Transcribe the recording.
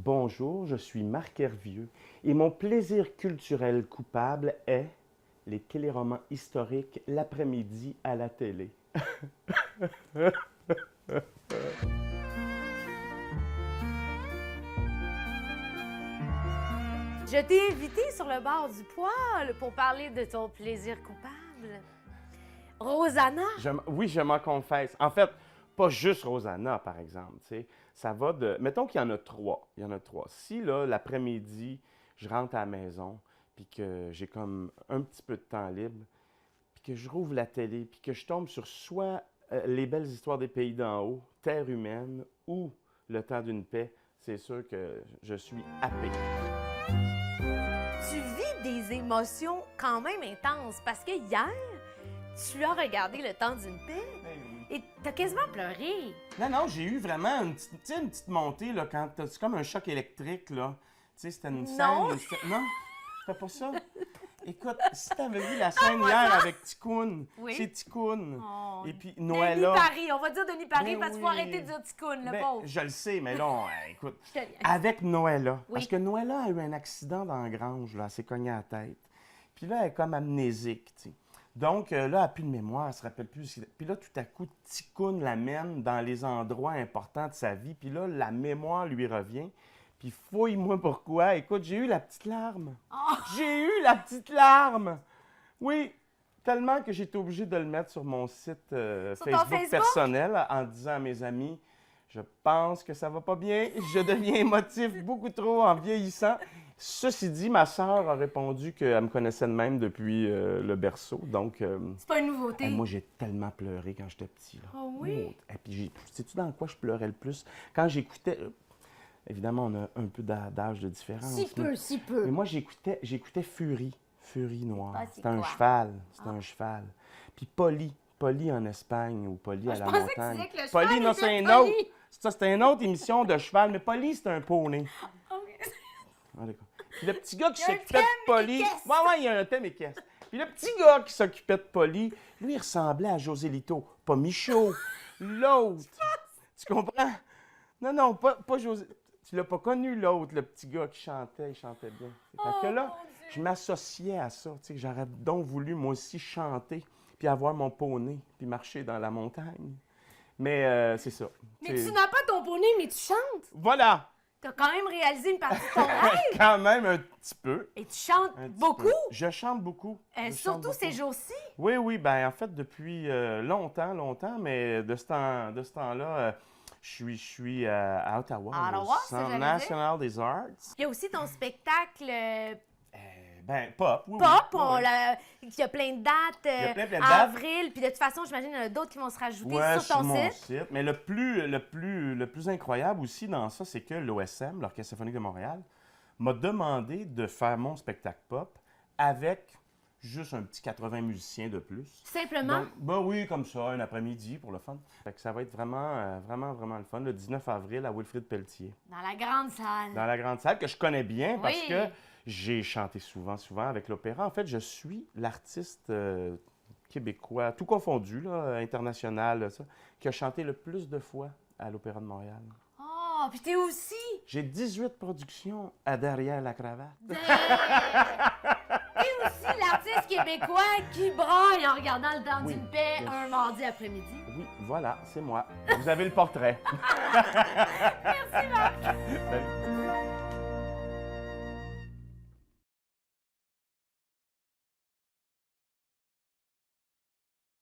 Bonjour, je suis Marc Hervieux et mon plaisir culturel coupable est les téléromans historiques l'après-midi à la télé. Je t'ai invité sur le bord du poêle pour parler de ton plaisir coupable. Rosanna? Oui, je m'en confesse. En fait, pas juste Rosanna, par exemple. Tu sais. Ça va de... Mettons qu'il y en a trois. Il y en a trois. Si, là, l'après-midi, je rentre à la maison, puis que j'ai comme un petit peu de temps libre, puis que je rouvre la télé, puis que je tombe sur soit Les belles histoires des pays d'en haut, Terre humaine, ou Le temps d'une paix, c'est sûr que je suis happé. Tu vis des émotions quand même intenses parce que hier, tu as regardé Le temps d'une paix et t'as quasiment pleuré. Non, j'ai eu vraiment une petite montée, là, quand c'est comme un choc électrique, là. Tu sais, c'était une scène... Non. Non? C'était pas ça? Écoute, si t'avais vu la scène hier avec Ticoun, Oui. c'est Ticoun. Oh, Et puis Denis Noëlla... Paris, on va dire Denis Paris Ben parce qu'il oui. faut arrêter de dire Ticoun, le Ben, pauvre. je le sais, mais là, écoute, Je te niaise. avec Noëlla, Oui. parce que Noëlla a eu un accident dans la grange, là, elle s'est cognée à la tête. Puis là, elle est comme amnésique, tu sais. Donc là, elle n'a plus de mémoire, elle ne se rappelle plus. Puis là, tout à coup, Ticoun l'amène dans les endroits importants de sa vie. Puis là, la mémoire lui revient. Puis fouille-moi pourquoi. Écoute, j'ai eu la petite larme. Oh. J'ai eu la petite larme. Oui, tellement que j'ai été obligé de le mettre sur mon site ton Facebook Facebook? personnel en disant à mes amis, je pense que ça va pas bien. Je deviens émotif beaucoup trop en vieillissant. Ceci dit, ma sœur a répondu qu'elle me connaissait de même depuis le berceau. Donc, C'est pas une nouveauté. moi, j'ai tellement pleuré quand j'étais petit. Là. Oh oui? Et puis, sais-tu dans quoi je pleurais le plus? Quand j'écoutais... évidemment, on a un peu d'âge de différence. Si peu. Mais moi, j'écoutais Fury Noire. Ah, c'est C'était un quoi? cheval. C'était un cheval. Puis Polly en Espagne ou Polly à je la pensais que tu montagne. disais que le Polly, cheval non, était c'est un Polly. autre. Ça, c'était une autre émission de cheval, mais Polly, c'est un poney. Ok. Ah, d'accord. Puis le petit gars qui Il y a un s'occupait de thème Polly. équestre. Ouais, il y a un thème équestre. Puis le petit gars qui s'occupait de Polly, lui, il ressemblait à José Lito. Pas Michaud. L'autre. Tu comprends? Non, pas José. Tu l'as pas connu, l'autre, le petit gars qui chantait, il chantait bien. Fait que là, mon Dieu. je m'associais à ça. Tu sais, j'aurais donc voulu, moi aussi, chanter, puis avoir mon poney, puis marcher dans la montagne. Mais c'est ça. Mais C'est- tu n'as pas ton poney, mais tu chantes. Voilà! T'as quand même réalisé une partie de ton rêve. Quand même un petit peu. Et tu chantes Un petit beaucoup. peu. Je chante beaucoup. Je chante Surtout beaucoup. ces jours-ci. Oui, ben en fait, depuis longtemps, mais de ce temps-là, je suis à Ottawa, À Ottawa, au c'est ça que Centre j'allais national des arts. Il y a aussi ton spectacle Ben, pop, oui. pop, oui. qui a plein de dates. Il y a plein de dates. Avril, puis de toute façon, j'imagine qu'il y en a d'autres qui vont se rajouter Ouais, sur ton mon site. Mais le plus incroyable aussi dans ça, c'est que l'OSM, l'Orchestre symphonique de Montréal, m'a demandé de faire mon spectacle pop avec juste un petit 80 musiciens de plus. Simplement. Donc, ben oui, comme ça, un après-midi pour le fun. Fait que ça va être vraiment le fun, le 19 avril à Wilfrid Pelletier. Dans la grande salle. Dans la grande salle que je connais bien parce Oui. que j'ai chanté souvent avec l'opéra. En fait, je suis l'artiste québécois, tout confondu, là, international, là, ça, qui a chanté le plus de fois à l'Opéra de Montréal. Oh, puis t'es aussi. J'ai 18 productions à Derrière la cravate. T'es aussi l'artiste québécois qui braille en regardant Le temps Oui, d'une paix bien un sûr. mardi après-midi. Oui, voilà, c'est moi. Vous avez le portrait. Merci, Marc.